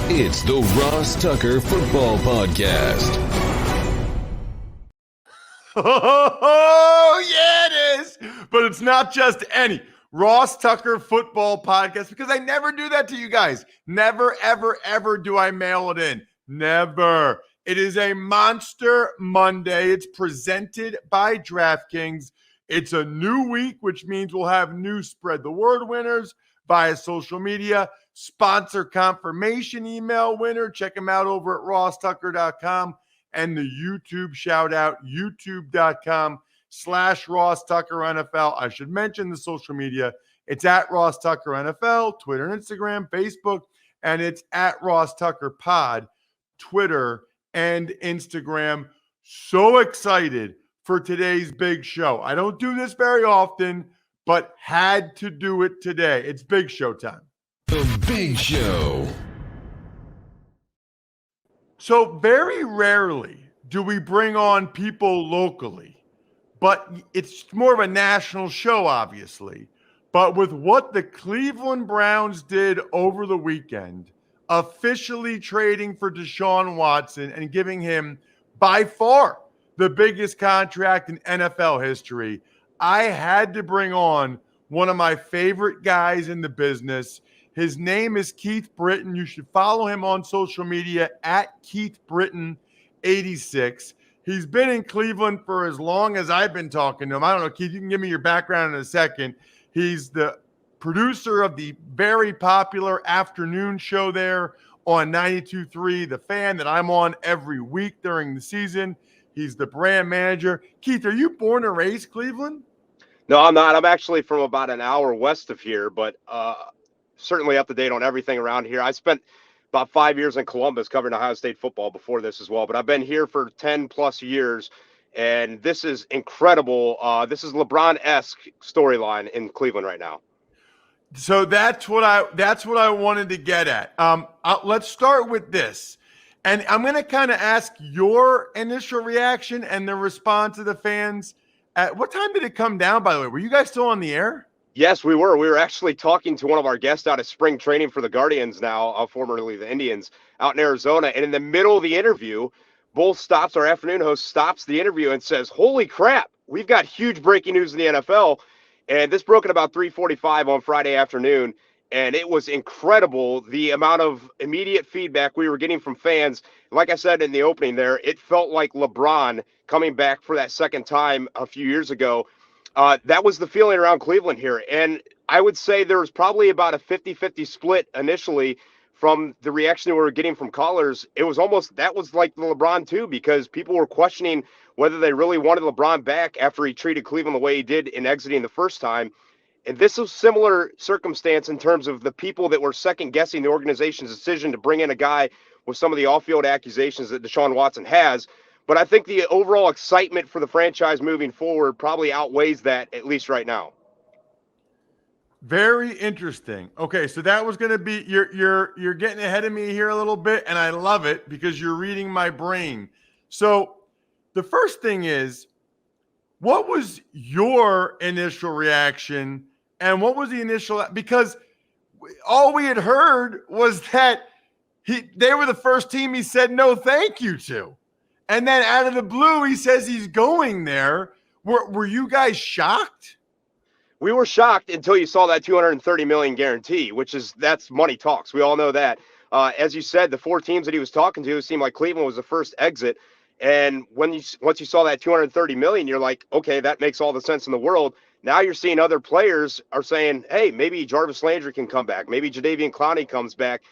It's the Ross Tucker Football Podcast. Oh, yeah, it is. But it's not just any Ross Tucker Football Podcast, because I never do that to you guys. Never, ever, ever do I mail it in. Never. It is a Monster Monday. It's presented by DraftKings. It's a new week, which means we'll have new Spread the Word winners via social media, sponsor confirmation email winner. Check them out over at rosstucker.com. And the YouTube shout out, youtube.com/Ross Tucker NFL. I should mention the social media. It's at Ross Tucker NFL, Twitter and Instagram, Facebook, and it's at Ross Tucker Pod, Twitter and Instagram. So excited for today's big show. I don't do this very often, but had to do it today. It's big show time. The Big Show. So very rarely do we bring on people locally, but it's more of a national show, obviously. But with what the Cleveland Browns did over the weekend, officially trading for Deshaun Watson and giving him by far the biggest contract in NFL history, I had to bring on one of my favorite guys in the business. His name is Keith Britton. You should follow him on social media at Keith Britton86. He's been in Cleveland for as long as I've been talking to him. I don't know, Keith, you can give me your background in a second. He's the producer of the very popular afternoon show there on 92.3 The Fan that I'm on every week during the season. He's the brand manager. Keith, are you born and raised Cleveland? No, I'm not. I'm actually from about an hour west of here, but certainly up to date on everything around here. I spent about 5 years in Columbus covering Ohio State football before this as well, but I've been here for 10 plus years, and this is incredible. This is LeBron-esque storyline in Cleveland right now. So that's what I wanted to get at. Let's start with this. And I'm going to kind of ask your initial reaction and the response of the fans. At what time did it come down, by the way? Were you guys still on the air? Yes, we were. We were actually talking to one of our guests out at spring training for the Guardians now, formerly the Indians, out in Arizona. And in the middle of the interview, Bull stops, our afternoon host stops the interview and says, "Holy crap, we've got huge breaking news in the NFL." And this broke at about 3:45 on Friday afternoon. And it was incredible, the amount of immediate feedback we were getting from fans. Like I said in the opening there, it felt like LeBron coming back for that second time a few years ago. That was the feeling around Cleveland here. And I would say there was probably about a 50-50 split initially from the reaction we were getting from callers. It was that was like the LeBron too, because people were questioning whether they really wanted LeBron back after he treated Cleveland the way he did in exiting the first time. And this is similar circumstance in terms of the people that were second guessing the organization's decision to bring in a guy with some of the off-field accusations that Deshaun Watson has. But I think the overall excitement for the franchise moving forward probably outweighs that, at least right now. Very interesting. Okay, so that was going to be you're getting ahead of me here a little bit, and I love it because you're reading my brain. So the first thing is, what was your initial reaction, and what was the initial? Because all we had heard was that they were the first team he said no thank you to. And then out of the blue, he says he's going there. Were you guys shocked? We were shocked until you saw that $230 million guarantee, that's money talks. We all know that. As you said, the four teams that he was talking to seemed like Cleveland was the first exit. And once you saw that $230 million, you're like, okay, that makes all the sense in the world. Now you're seeing other players are saying, hey, maybe Jarvis Landry can come back. Maybe Jadeveon Clowney comes back.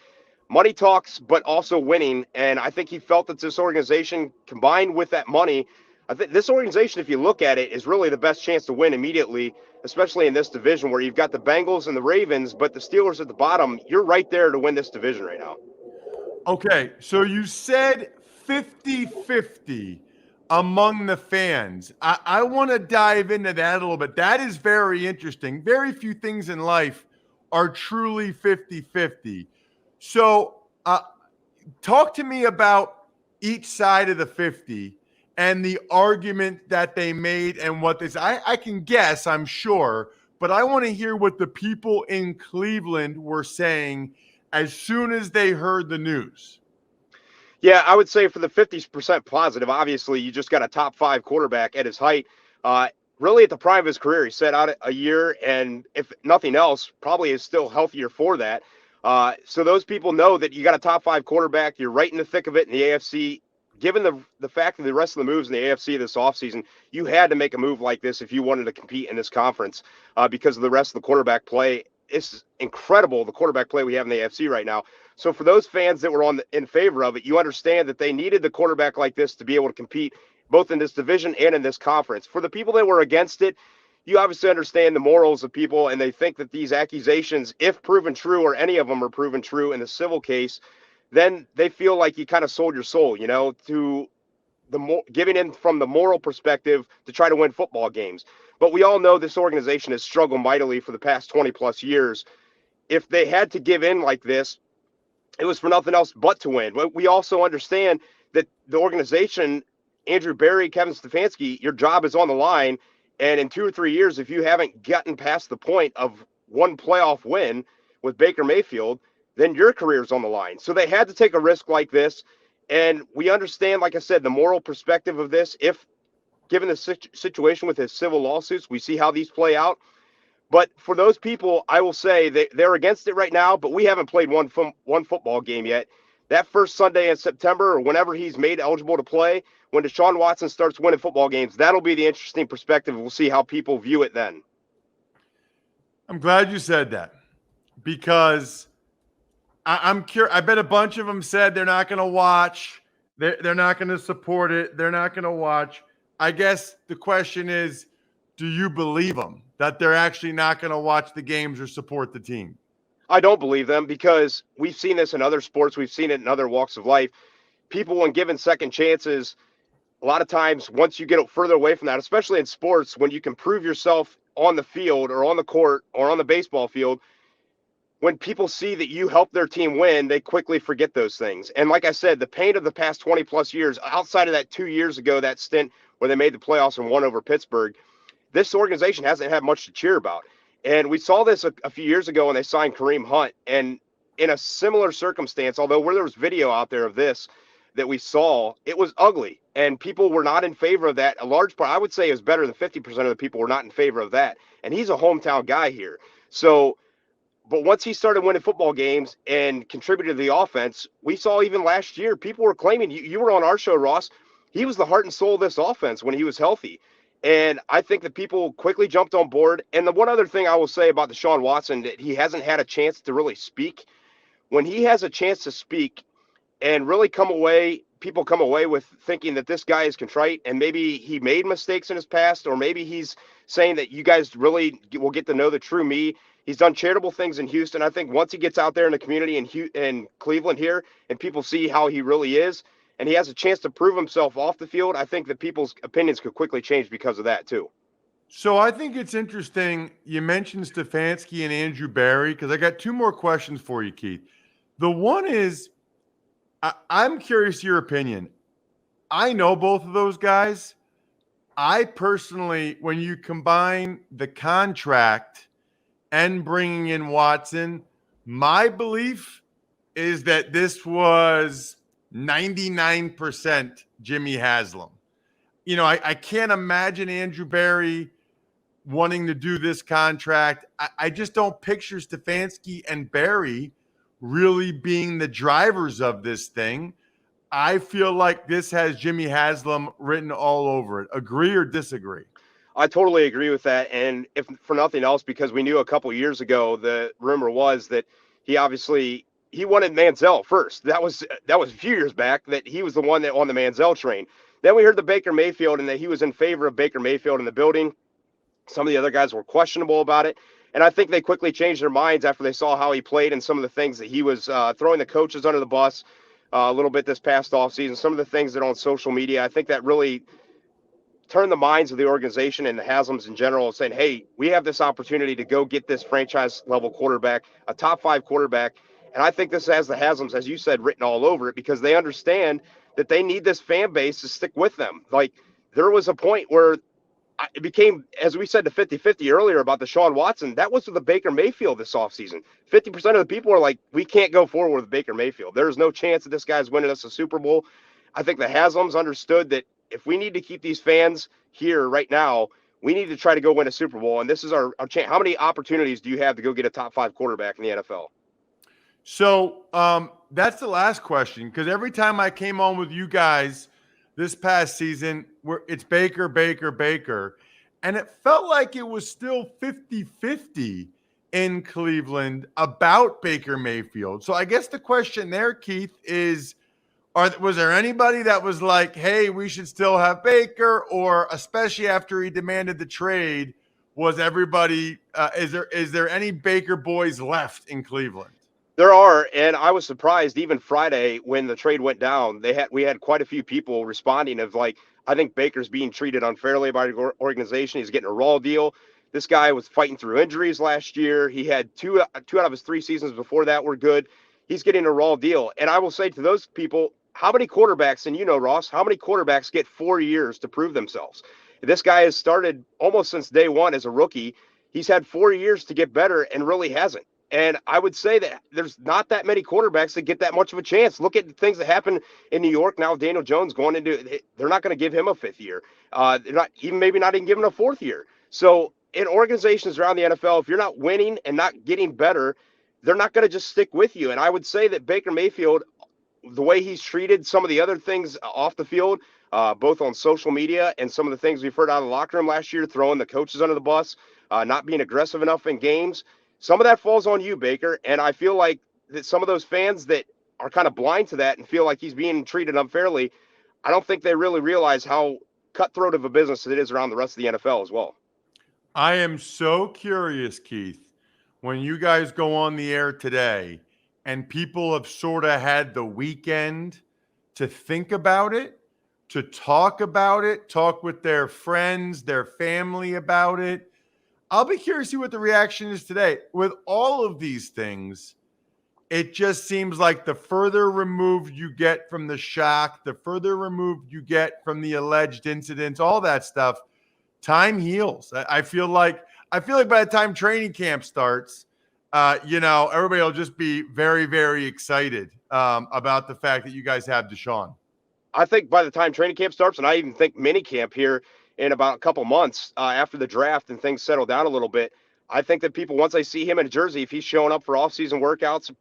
Money talks, but also winning. And I think he felt that this organization, combined with that money, I think this organization, if you look at it, is really the best chance to win immediately, especially in this division where you've got the Bengals and the Ravens, but the Steelers at the bottom. You're right there to win this division right now. Okay, so you said 50-50 among the fans. I want to dive into that a little bit. That is very interesting. Very few things in life are truly 50-50. So talk to me about each side of the 50 and the argument that they made and what this. I can guess, I'm sure, but I want to hear what the people in Cleveland were saying as soon as they heard the news? Yeah, I would say for the 50% positive, obviously you just got a top 5 quarterback at his height. Really at the prime of his career. He set out a year, and if nothing else, probably is still healthier for that. So those people know that you got a top 5 quarterback. You're right in the thick of it in the AFC. Given the fact that the rest of the moves in the AFC this offseason, you had to make a move like this if you wanted to compete in this conference because of the rest of the quarterback play. It's incredible, the quarterback play we have in the AFC right now. So for those fans that were in favor of it, you understand that they needed the quarterback like this to be able to compete both in this division and in this conference. For the people that were against it, you obviously understand the morals of people, and they think that these accusations, if proven true, or any of them are proven true in the civil case, then they feel like you kind of sold your soul, to giving in from the moral perspective to try to win football games. But we all know this organization has struggled mightily for the past 20 plus years. If they had to give in like this, it was for nothing else but to win. But we also understand that the organization, Andrew Berry, Kevin Stefanski, your job is on the line. And in 2 or 3 years, if you haven't gotten past the point of one playoff win with Baker Mayfield, then your career's on the line. So they had to take a risk like this. And we understand, like I said, the moral perspective of this. If given the situation with his civil lawsuits, we see how these play out. But for those people, I will say they're against it right now, but we haven't played one football game yet. That first Sunday in September, or whenever he's made eligible to play, when Deshaun Watson starts winning football games, that'll be the interesting perspective. We'll see how people view it then. I'm glad you said that, because I'm curious. I bet a bunch of them said they're not going to watch. They're not going to support it. They're not going to watch. I guess the question is, do you believe them that they're actually not going to watch the games or support the team? I don't believe them, because we've seen this in other sports. We've seen it in other walks of life. People, when given second chances, a lot of times once you get further away from that, especially in sports, when you can prove yourself on the field or on the court or on the baseball field, when people see that you help their team win, they quickly forget those things. And like I said, the pain of the past 20 plus years, outside of that 2 years ago, that stint where they made the playoffs and won over Pittsburgh, this organization hasn't had much to cheer about. And we saw this a few years ago when they signed Kareem Hunt. And in a similar circumstance, although where there was video out there of this that we saw, it was ugly. And people were not in favor of that. A large part, I would say, is better than 50% of the people were not in favor of that. And he's a hometown guy here. So, but once he started winning football games and contributed to the offense, we saw even last year, people were claiming, you were on our show, Ross, he was the heart and soul of this offense when he was healthy. And I think that people quickly jumped on board. And the one other thing I will say about Deshaun Watson, that he hasn't had a chance to really speak. When he has a chance to speak and really people come away with thinking that this guy is contrite, and maybe he made mistakes in his past, or maybe he's saying that you guys really will get to know the true me. He's done charitable things in Houston. I think once he gets out there in the community in Cleveland here, and people see how he really is, and he has a chance to prove himself off the field, I think that people's opinions could quickly change because of that too. So I think it's interesting you mentioned Stefanski and Andrew Berry, because I got 2 more questions for you, Keith. The one is, I'm curious your opinion. I know both of those guys. I personally, when you combine the contract and bringing in Watson, my belief is that this was 99% Jimmy Haslam. I can't imagine Andrew Berry wanting to do this contract. I just don't picture Stefanski and Berry really being the drivers of this thing. I feel like this has Jimmy Haslam written all over it. Agree or disagree? I totally agree with that. And if for nothing else, because we knew a couple of years ago, the rumor was that he wanted Manziel first. That was a few years back, that he was the one that on the Manziel train. Then we heard the Baker Mayfield, and that he was in favor of Baker Mayfield in the building. Some of the other guys were questionable about it. And I think they quickly changed their minds after they saw how he played and some of the things that he was throwing the coaches under the bus a little bit this past offseason. Some of the things that on social media, I think that really turned the minds of the organization and the Haslams in general, saying, hey, we have this opportunity to go get this franchise level quarterback, a top 5 quarterback. And I think this has the Haslams, as you said, written all over it, because they understand that they need this fan base to stick with them. Like, there was a point where it became, as we said, the 50-50 earlier about Deshaun Watson. That was with the Baker Mayfield this offseason. 50% of the people are like, we can't go forward with Baker Mayfield. There's no chance that this guy's winning us a Super Bowl. I think the Haslams understood that if we need to keep these fans here right now, we need to try to go win a Super Bowl. And this is our chance. How many opportunities do you have to go get a top 5 quarterback in the NFL? So that's the last question, because every time I came on with you guys this past season, it's Baker, Baker, Baker. And it felt like it was still 50-50 in Cleveland about Baker Mayfield. So I guess the question there, Keith, is was there anybody that was like, hey, we should still have Baker? Or especially after he demanded the trade, was everybody is there any Baker boys left in Cleveland? There are, and I was surprised even Friday when the trade went down. We had quite a few people responding of like, I think Baker's being treated unfairly by the organization. He's getting a raw deal. This guy was fighting through injuries last year. He had two out of his 3 seasons before that were good. He's getting a raw deal. And I will say to those people, how many quarterbacks, and you know, Ross, how many quarterbacks get 4 years to prove themselves? This guy has started almost since day one as a rookie. He's had 4 years to get better and really hasn't. And I would say that there's not that many quarterbacks that get that much of a chance. Look at the things that happen in New York now. Daniel Jones going into, they're not going to give him a 5th year. They're not even, maybe not even giving a 4th year. So in organizations around the NFL, if you're not winning and not getting better, they're not going to just stick with you. And I would say that Baker Mayfield, the way he's treated some of the other things off the field, both on social media and some of the things we've heard out of the locker room last year, throwing the coaches under the bus, not being aggressive enough in games, some of that falls on you, Baker. And I feel like that some of those fans that are kind of blind to that and feel like he's being treated unfairly, I don't think they really realize how cutthroat of a business it is around the rest of the NFL as well. I am so curious, Keith, when you guys go on the air today and people have sort of had the weekend to think about it, to talk about it, talk with their friends, their family about it. I'll be curious to see what the reaction is today. With all of these things, it just seems like the further removed you get from the shock, the further removed you get from the alleged incidents, all that stuff, time heals. I feel like by the time training camp starts, everybody will just be very, very excited about the fact that you guys have Deshaun. I think by the time training camp starts, and I even think mini camp here in about a couple months after the draft and things settle down a little bit, I think that people, once they see him in a jersey, if he's showing up for off-season workouts,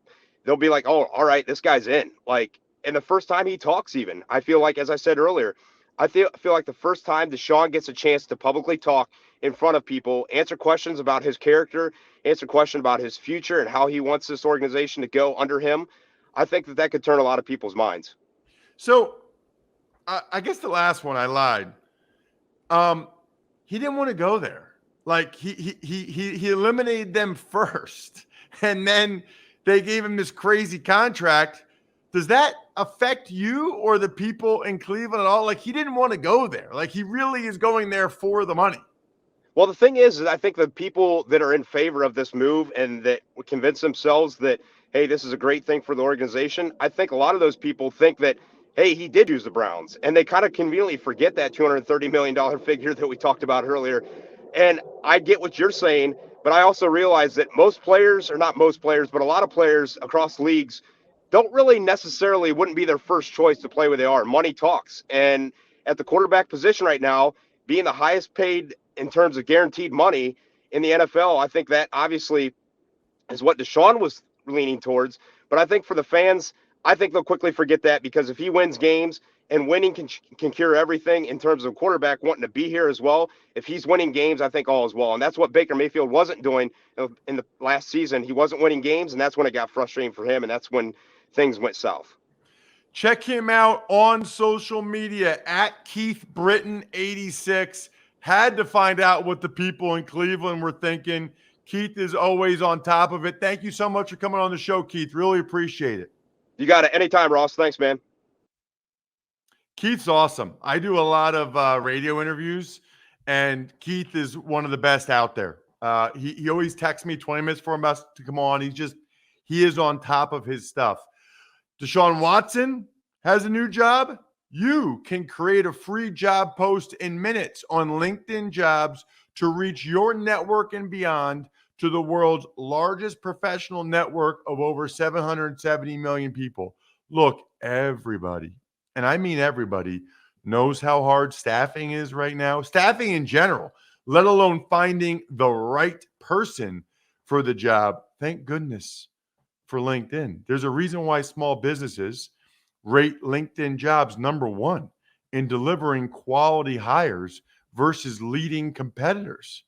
they'll be like, oh, all right, this guy's in. Like, and the first time he talks even, I feel like, as I said earlier, I feel like the first time Deshaun gets a chance to publicly talk in front of people, answer questions about his character, answer questions about his future and how he wants this organization to go under him, I think that could turn a lot of people's minds. So I guess the last one I lied. He didn't want to go there. Like he eliminated them first, and then they gave him this crazy contract. Does that affect you or the people in Cleveland at all? Like, he didn't want to go there. Like, he really is going there for the money. Well, the thing is I think the people that are in favor of this move and that would convince themselves that, hey, this is a great thing for the organization, I think a lot of those people think that, hey, he did use the Browns. And they kind of conveniently forget that $230 million figure that we talked about earlier. And I get what you're saying, but I also realize that most players, or not most players, but a lot of players across leagues don't really necessarily wouldn't be their first choice to play where they are. Money talks. And at the quarterback position right now, being the highest paid in terms of guaranteed money in the NFL, I think that obviously is what Deshaun was leaning towards. But I think for the fans, I think they'll quickly forget that, because if he wins games, and winning can cure everything in terms of quarterback wanting to be here as well. If he's winning games, I think all is well. And that's what Baker Mayfield wasn't doing in the last season. He wasn't winning games, and that's when it got frustrating for him, and that's when things went south. Check him out on social media at Keith Britton 86. Had to find out what the people in Cleveland were thinking. Keith is always on top of it. Thank you so much for coming on the show, Keith. Really appreciate it. You got it. Anytime, Ross. Thanks, man. Keith's awesome. I do a lot of radio interviews, and Keith is one of the best out there. He always texts me 20 minutes for us to come on. He is on top of his stuff. Deshaun Watson has a new job. You can create a free job post in minutes on LinkedIn Jobs to reach your network and beyond to the world's largest professional network of over 770 million people. Look, everybody, and I mean everybody, knows how hard staffing is right now. Staffing in general, let alone finding the right person for the job. Thank goodness for LinkedIn. There's a reason why small businesses rate LinkedIn Jobs number one in delivering quality hires versus leading competitors.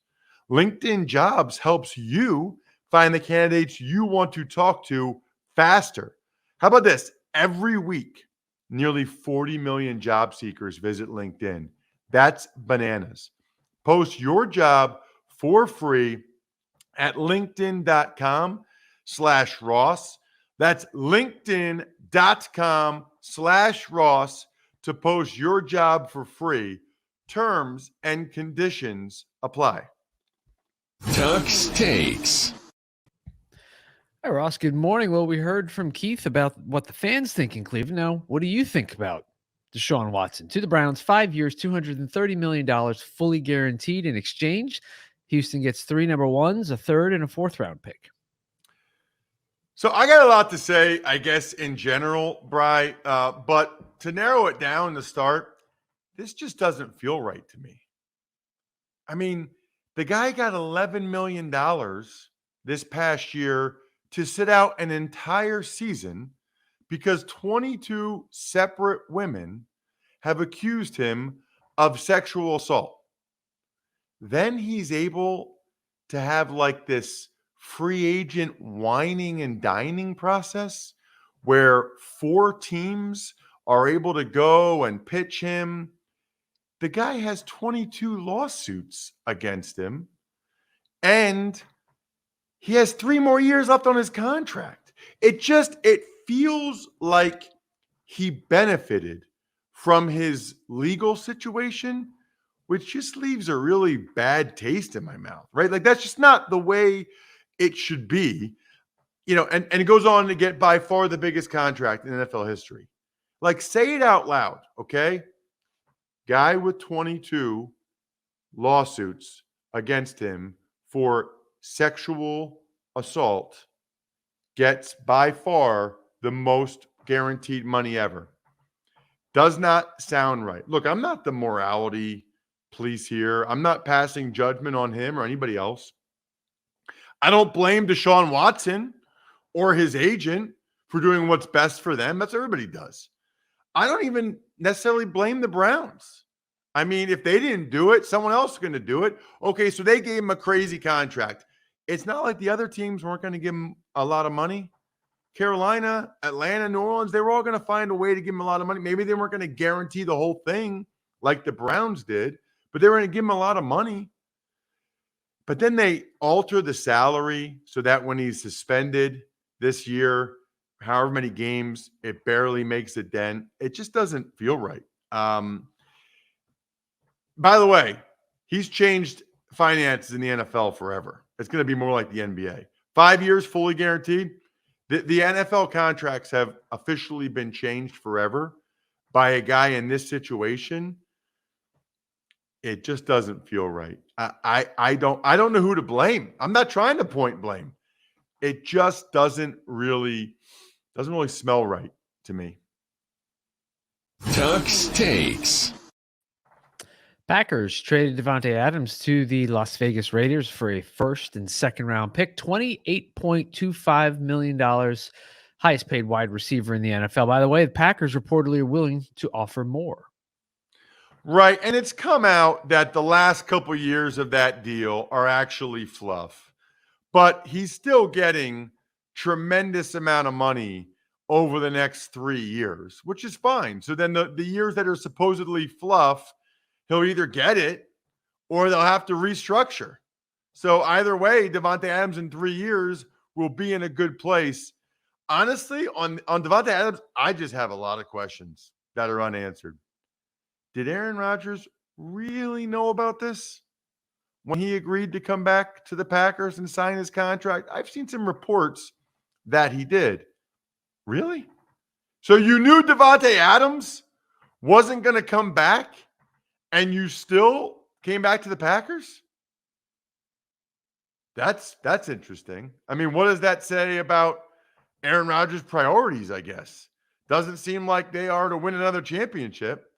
LinkedIn Jobs helps you find the candidates you want to talk to faster. How about this? Every week, nearly 40 million job seekers visit LinkedIn. That's bananas. Post your job for free at linkedin.com/Ross. That's linkedin.com/Ross to post your job for free. Terms and conditions apply. Tuck's Takes. Hi, Ross. Good morning. Well, we heard from Keith about what the fans think in Cleveland. Now, what do you think about Deshaun Watson? To the Browns, 5 years, $230 million, fully guaranteed in exchange. Houston gets 3 number ones, a third, and a fourth-round pick. So I got a lot to say, I guess, in general, Bri, but to narrow it down to start, this just doesn't feel right to me. I mean, the guy got $11 million this past year to sit out an entire season because 22 separate women have accused him of sexual assault. Then he's able to have like this free agent whining and dining process where 4 teams are able to go and pitch him. The guy has 22 lawsuits against him, and he has 3 more years left on his contract. It feels like he benefited from his legal situation, which just leaves a really bad taste in my mouth, right? Like that's just not the way it should be, and it goes on to get by far the biggest contract in NFL history. Like, say it out loud, okay? Guy with 22 lawsuits against him for sexual assault gets by far the most guaranteed money ever. Does not sound right. Look, I'm not the morality police here. I'm not passing judgment on him or anybody else. I don't blame Deshaun Watson or his agent for doing what's best for them. That's what everybody does. I don't even necessarily blame the Browns. I mean, if they didn't do it, someone else is going to do it. Okay, so they gave him a crazy contract. It's not like the other teams weren't going to give him a lot of money. Carolina, Atlanta, New Orleans, they were all going to find a way to give him a lot of money. Maybe they weren't going to guarantee the whole thing like the Browns did, but they were going to give him a lot of money. But then they alter the salary so that when he's suspended this year, however many games, it barely makes a dent. It just doesn't feel right. By the way, he's changed finances in the NFL forever. It's going to be more like the NBA. 5 years fully guaranteed. The NFL contracts have officially been changed forever by a guy in this situation. It just doesn't feel right. I don't know who to blame. I'm not trying to point blame. It just doesn't really smell right to me. Tuck's Takes. Packers traded Devontae Adams to the Las Vegas Raiders for a first and second round pick, $28.25 million, highest paid wide receiver in the NFL. By the way, the Packers reportedly are willing to offer more. Right, and it's come out that the last couple of years of that deal are actually fluff, but he's still getting tremendous amount of money over the next 3 years, which is fine. So then the years that are supposedly fluff, he'll either get it or they'll have to restructure. So either way, Devontae Adams in 3 years will be in a good place. Honestly, on Devontae Adams, I just have a lot of questions that are unanswered. Did Aaron Rodgers really know about this when he agreed to come back to the Packers and sign his contract? I've seen some reports that he did. Really? So you knew Devontae Adams wasn't going to come back, and you still came back to the Packers? That's interesting. I mean, what does that say about Aaron Rodgers' priorities, I guess? Doesn't seem like they are to win another championship.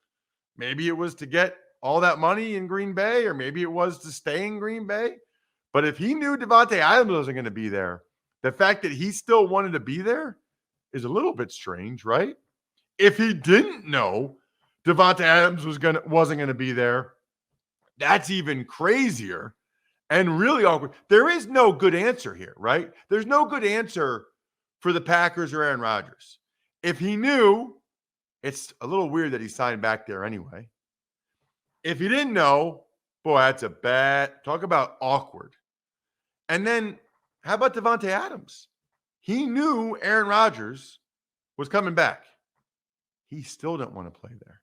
Maybe it was to get all that money in Green Bay, or maybe it was to stay in Green Bay. But if he knew Davante Adams wasn't going to be there, the fact that he still wanted to be there is a little bit strange, right? If he didn't know Davante Adams wasn't going to be there, that's even crazier and really awkward. There is no good answer here, right? There's no good answer for the Packers or Aaron Rodgers. If he knew, it's a little weird that he signed back there anyway. If he didn't know, boy, that's a bad, talk about awkward. And then how about Davante Adams? He knew Aaron Rodgers was coming back. He still didn't want to play there.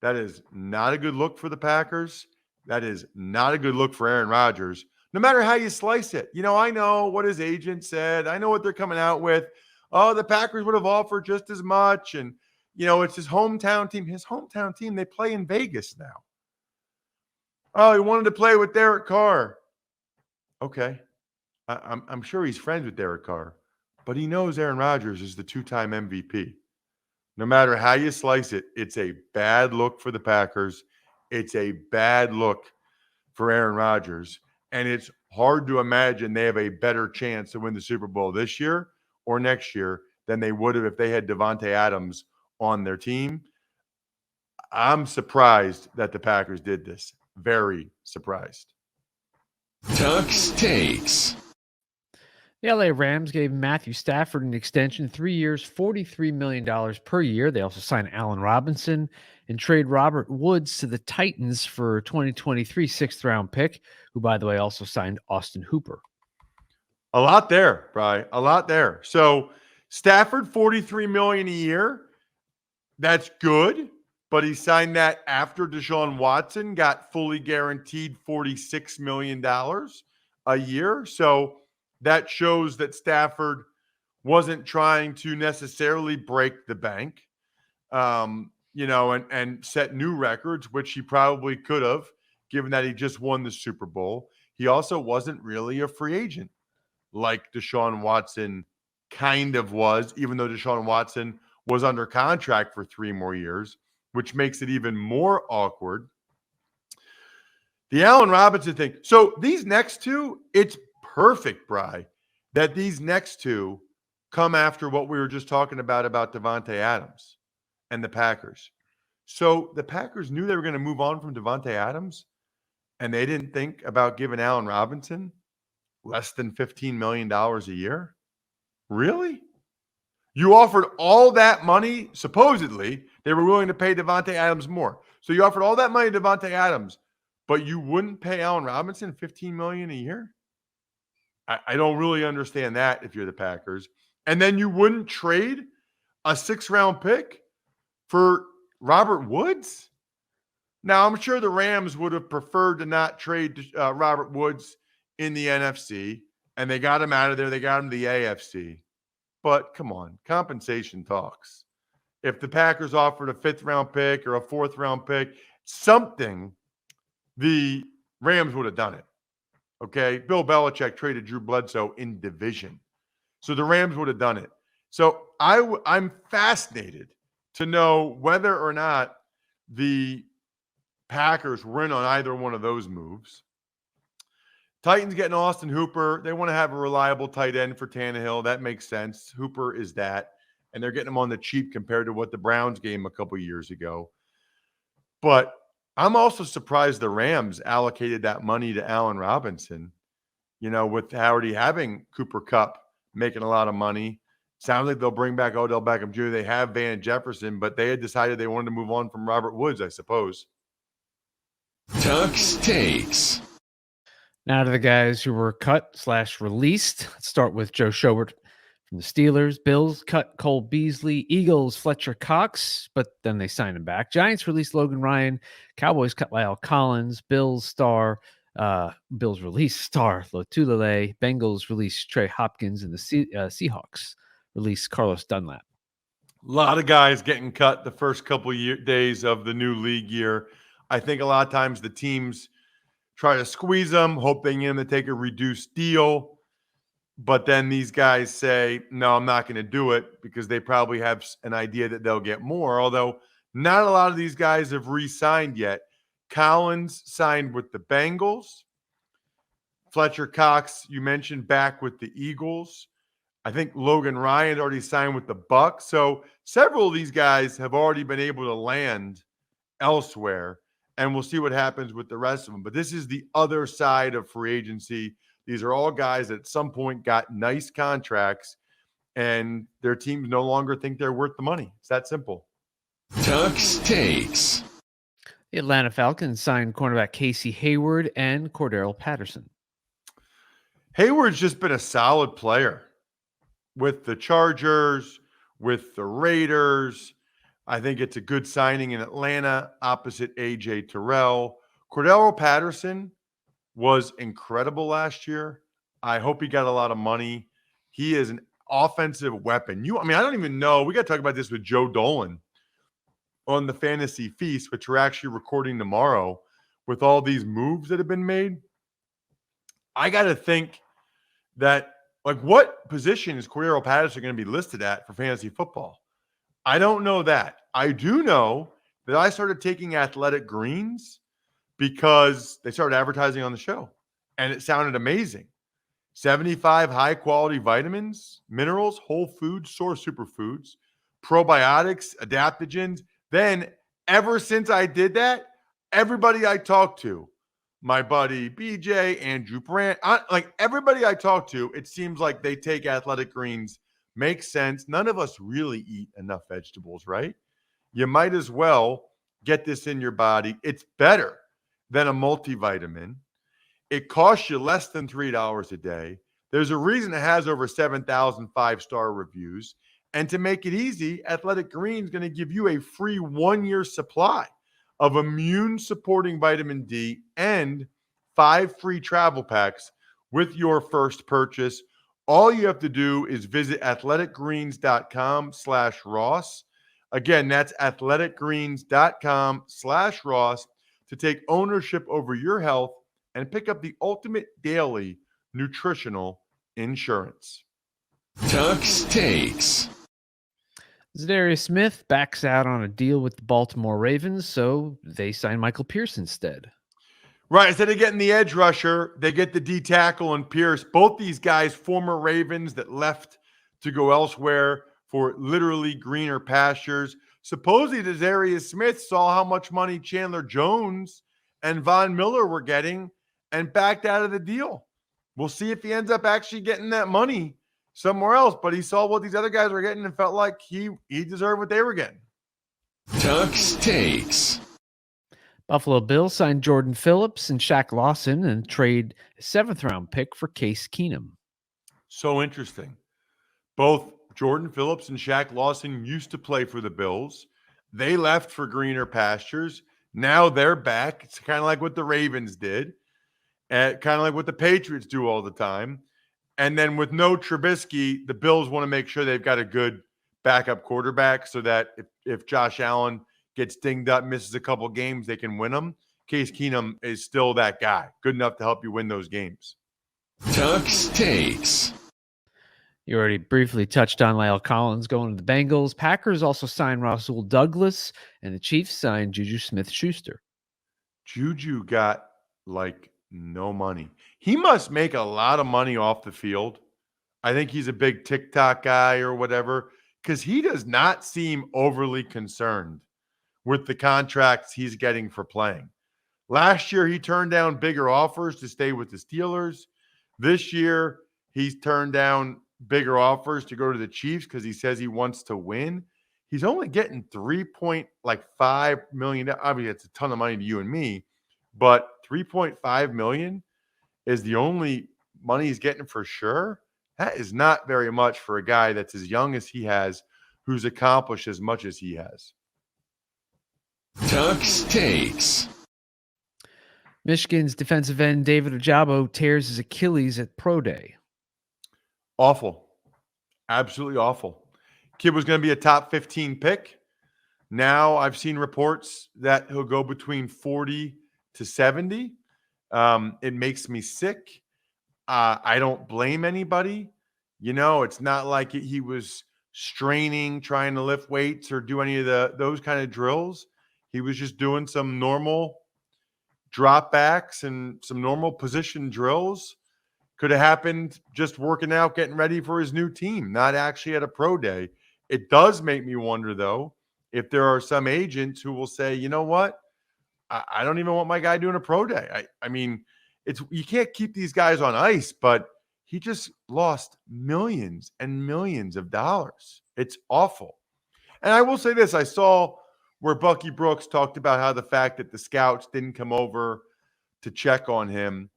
That is not a good look for the Packers. That is not a good look for Aaron Rodgers, no matter how you slice it. You know, I know what his agent said. I know what they're coming out with. Oh, the Packers would have offered just as much. And, you know, it's his hometown team. His hometown team, they play in Vegas now. Oh, he wanted to play with Derek Carr. Okay. I'm sure he's friends with Derek Carr, but he knows Aaron Rodgers is the two-time MVP. No matter how you slice it, it's a bad look for the Packers. It's a bad look for Aaron Rodgers. And it's hard to imagine they have a better chance to win the Super Bowl this year or next year than they would have if they had Davante Adams on their team. I'm surprised that the Packers did this. Very surprised. Tuck's Takes. The LA Rams gave Matthew Stafford an extension, 3 years, $43 million per year. They also signed Allen Robinson and trade Robert Woods to the Titans for 2023 sixth-round pick, who, by the way, also signed Austin Hooper. A lot there, Brian. A lot there. So Stafford, $43 million a year. That's good, but he signed that after Deshaun Watson got fully guaranteed $46 million a year. So that shows that Stafford wasn't trying to necessarily break the bank, and set new records, which he probably could have, given that he just won the Super Bowl. He also wasn't really a free agent like Deshaun Watson kind of was, even though Deshaun Watson was under contract for 3 more years, which makes it even more awkward. The Allen Robinson thing. So these next two, it's perfect, Bri, that these next two come after what we were just talking about Davante Adams and the Packers. So the Packers knew they were going to move on from Davante Adams, and they didn't think about giving Allen Robinson less than $15 million a year? Really? You offered all that money, supposedly, they were willing to pay Davante Adams more. So you offered all that money to Davante Adams, but you wouldn't pay Allen Robinson $15 million a year? I don't really understand that if you're the Packers. And then you wouldn't trade a 6th-round pick for Robert Woods? Now, I'm sure the Rams would have preferred to not trade Robert Woods in the NFC, and they got him out of there. They got him to the AFC. But come on, compensation talks. If the Packers offered a 5th-round pick or a 4th-round pick, something, the Rams would have done it. Okay? Bill Belichick traded Drew Bledsoe in division. So the Rams would have done it. So I'm fascinated to know whether or not the Packers were in on either one of those moves. Titans getting Austin Hooper. They want to have a reliable tight end for Tannehill. That makes sense. Hooper is that. And they're getting him on the cheap compared to what the Browns gave him a couple years ago. But I'm also surprised the Rams allocated that money to Allen Robinson, with already having Cooper Kupp making a lot of money. Sounds like they'll bring back Odell Beckham Jr. They have Van Jefferson, but they had decided they wanted to move on from Robert Woods, I suppose. Tuck's Takes. Now to the guys who were cut/released. Let's start with Joe Schobert from the Steelers. Bills cut Cole Beasley. Eagles Fletcher Cox, but then they signed him back. Giants released Logan Ryan. Cowboys cut Lyle Collins. Bills released star Lotulelei. Bengals released Trey Hopkins, and the Seahawks released Carlos Dunlap. A lot of guys getting cut the first couple days of the new league year. I think a lot of times the teams try to squeeze them, hope they get them to take a reduced deal. But then these guys say, no, I'm not going to do it because they probably have an idea that they'll get more. Although not a lot of these guys have re-signed yet. Collins signed with the Bengals. Fletcher Cox, you mentioned, back with the Eagles. I think Logan Ryan already signed with the Bucs. So several of these guys have already been able to land elsewhere, and we'll see what happens with the rest of them. But this is the other side of free agency. These are all guys that at some point got nice contracts, and their teams no longer think they're worth the money. It's that simple. Tuck's Takes. The Atlanta Falcons signed cornerback Casey Hayward and Cordero Patterson. Hayward's just been a solid player with the Chargers, with the Raiders. I think it's a good signing in Atlanta opposite A.J. Terrell. Cordero Patterson was incredible last year. I hope he got a lot of money. He is an offensive weapon. I don't even know. We got to talk about this with Joe Dolan on the Fantasy Feast, which we're actually recording tomorrow with all these moves that have been made. I got to think that, what position is Cordero Patterson going to be listed at for fantasy football? I don't know that. I do know that I started taking Athletic Greens because they started advertising on the show, and it sounded amazing. 75 high-quality vitamins, minerals, whole foods, source superfoods, probiotics, adaptogens. Then, ever since I did that, everybody I talked to, my buddy BJ, Andrew Brandt, everybody I talk to, it seems like they take Athletic Greens. Makes sense. None of us really eat enough vegetables, right? You might as well get this in your body. It's better than a multivitamin. It costs you less than $3 a day. There's a reason it has over 7,000 five-star reviews. And to make it easy, Athletic Greens is going to give you a free 1-year supply of immune-supporting vitamin D and 5 free travel packs with your first purchase. All you have to do is visit athleticgreens.com/Ross. Again, that's athleticgreens.com/Ross to take ownership over your health and pick up the ultimate daily nutritional insurance. Tuck's Takes. Zadarius Smith backs out on a deal with the Baltimore Ravens, so they sign Michael Pierce instead. Right. Instead of getting the edge rusher, they get the D tackle and Pierce. Both these guys, former Ravens that left to go elsewhere for literally greener pastures. Supposedly, Zadarius Smith saw how much money Chandler Jones and Von Miller were getting and backed out of the deal. We'll see if he ends up actually getting that money somewhere else. But he saw what these other guys were getting and felt like he deserved what they were getting. Tuck's Takes. Buffalo Bills signed Jordan Phillips and Shaq Lawson and trade a 7th-round pick for Case Keenum. So interesting. Both Jordan Phillips and Shaq Lawson used to play for the Bills. They left for greener pastures. Now they're back. It's kind of like what the Ravens did, and kind of like what the Patriots do all the time. And then with no Trubisky, the Bills want to make sure they've got a good backup quarterback so that if Josh Allen gets dinged up, misses a couple games, they can win them. Case Keenum is still that guy, good enough to help you win those games. Tuck's Takes. You already briefly touched on Lyle Collins going to the Bengals. Packers also signed Rasul Douglas, and the Chiefs signed Juju Smith-Schuster. Juju got no money. He must make a lot of money off the field. I think he's a big TikTok guy or whatever, because he does not seem overly concerned with the contracts he's getting for playing. Last year, he turned down bigger offers to stay with the Steelers. This year, he's turned down bigger offers to go to the Chiefs because he says he wants to win. He's only getting $3.5 million. Obviously, it's a ton of money to you and me, but $3.5 million is the only money he's getting for sure. That is not very much for a guy that's as young as he has, who's accomplished as much as he has. Tuck's Takes. Michigan's defensive end David Ojabo tears his Achilles at Pro Day. Awful. Absolutely awful. kid was going to be a top 15 pick. Now I've seen reports that he'll go between 40 to 70. It makes me sick. I don't blame anybody. It's not like he was straining, trying to lift weights or do any of those kind of drills. He was just doing some normal drop backs and some normal position drills. Could have happened just working out, getting ready for his new team, not actually at a pro day. It does make me wonder, though, if there are some agents who will say, you know what? I don't even want my guy doing a pro day. I mean, you can't keep these guys on ice, but he just lost millions and millions of dollars. It's awful. And I will say this. I saw where Bucky Brooks talked about how the fact that the scouts didn't come over to check on him.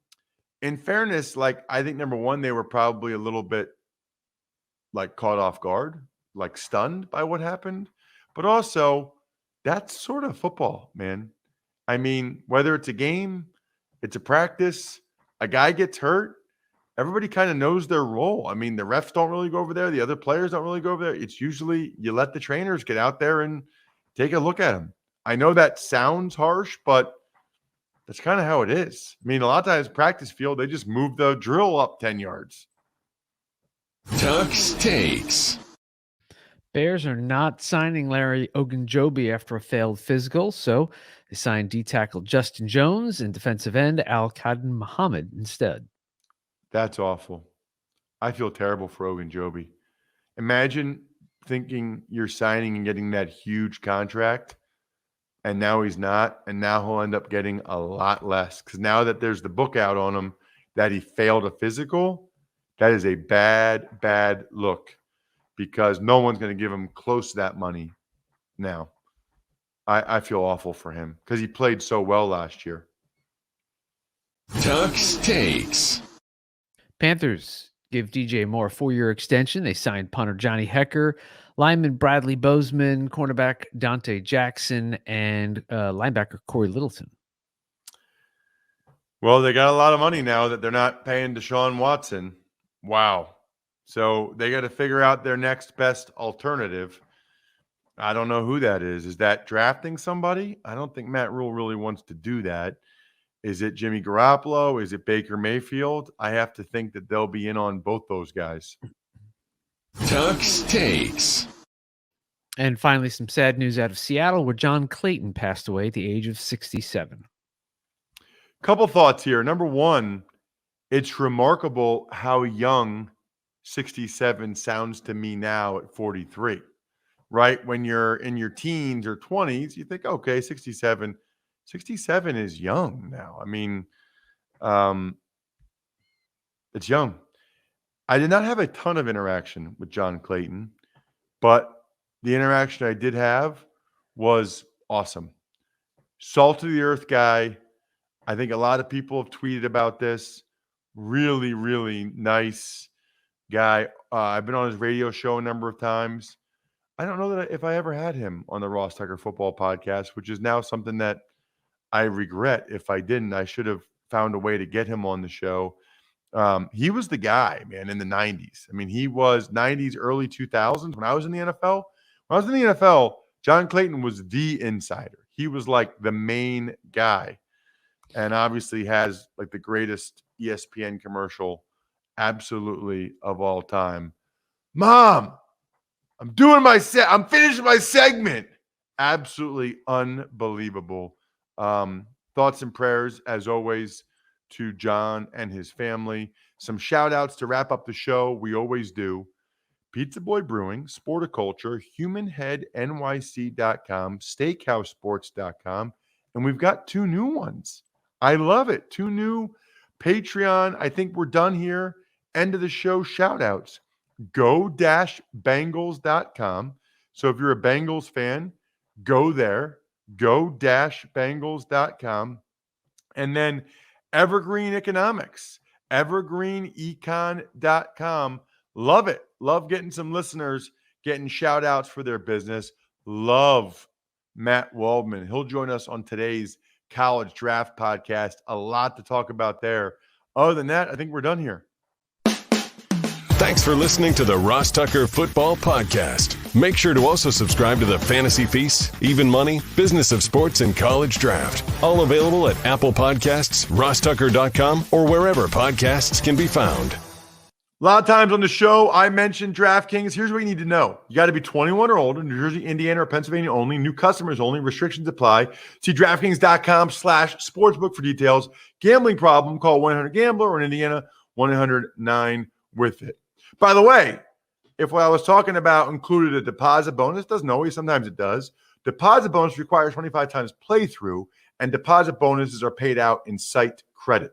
In fairness, I think, number one, they were probably a little bit caught off guard, stunned by what happened. But also, that's sort of football, man. I mean, whether it's a game, it's a practice, a guy gets hurt, everybody kind of knows their role. I mean, the refs don't really go over there. The other players don't really go over there. It's usually you let the trainers get out there and take a look at them. I know that sounds harsh, but that's kind of how it is. I mean, a lot of times practice field, they just move the drill up 10 yards. Tuck's Takes. Bears are not signing Larry Ogunjobi after a failed physical, so they signed D-tackle Justin Jones and defensive end Al-Qadin Muhammad instead. That's awful. I feel terrible for Ogunjobi. Imagine thinking you're signing and getting that huge contract, and now he's not, and now he'll end up getting a lot less because now that there's the book out on him that he failed a physical, that is a bad, bad look because no one's going to give him close to that money now. I feel awful for him because he played so well last year. Tuck's Takes. Panthers give DJ Moore a 4-year extension. They signed punter Johnny Hecker, lineman Bradley Bozeman, cornerback Dante Jackson, and linebacker Corey Littleton. Well, they got a lot of money now that they're not paying Deshaun Watson. Wow. So they got to figure out their next best alternative. I don't know who that is. Is that drafting somebody? I don't think Matt Rule really wants to do that. Is it Jimmy Garoppolo? Is it Baker Mayfield? I have to think that they'll be in on both those guys. Tuck's Takes. And finally, some sad news out of Seattle where John Clayton passed away at the age of 67. Couple thoughts here. Number one, it's remarkable how young 67 sounds to me now at 43, right? When you're in your teens or 20s, you think, okay, 67 is young now. I mean, it's young. I did not have a ton of interaction with John Clayton, but the interaction I did have was awesome. Salt of the earth guy. I think a lot of people have tweeted about this. Really, really nice guy. I've been on his radio show a number of times. I don't know that if I ever had him on the Ross Tucker Football Podcast, which is now something that I regret. If I didn't, I should have found a way to get him on the show. He was the guy, man, in the 90s. I mean, he was 90s, early 2000s. When I was in the NFL, John Clayton was the insider. He was like the main guy. And obviously has like the greatest ESPN commercial absolutely of all time. Mom, I'm finishing my segment. Absolutely unbelievable. Thoughts and prayers, as always, to John and his family. Some shout outs to wrap up the show. We always do. Pizza Boy Brewing, Sporticulture, HumanHeadNYC.com, SteakhouseSports.com, and we've got 2 new ones. I love it. 2 new Patreon. I think we're done here. End of the show shout outs. Go-Bengals.com. So if you're a Bengals fan, go there. Go-Bengals.com. And then Evergreen Economics. Evergreenecon.com. Love it. Love getting some listeners getting shout outs for their business. Love Matt Waldman. He'll join us on today's College Draft Podcast. A lot to talk about there. Other than that, I think we're done here. Thanks for listening to the Ross Tucker Football Podcast. Make sure to also subscribe to the Fantasy Feast, Even Money, Business of Sports, and College Draft. All available at Apple Podcasts, rosstucker.com, or wherever podcasts can be found. A lot of times on the show, I mentioned DraftKings. Here's what you need to know. You got to be 21 or older, New Jersey, Indiana, or Pennsylvania only. New customers only. Restrictions apply. See DraftKings.com/sportsbook for details. Gambling problem, call 1-800-GAMBLER, or in Indiana, 1-800-9-WITH-IT. By the way, if what I was talking about included a deposit bonus, doesn't always, sometimes it does. Deposit bonus requires 25 times playthrough, and deposit bonuses are paid out in site credit.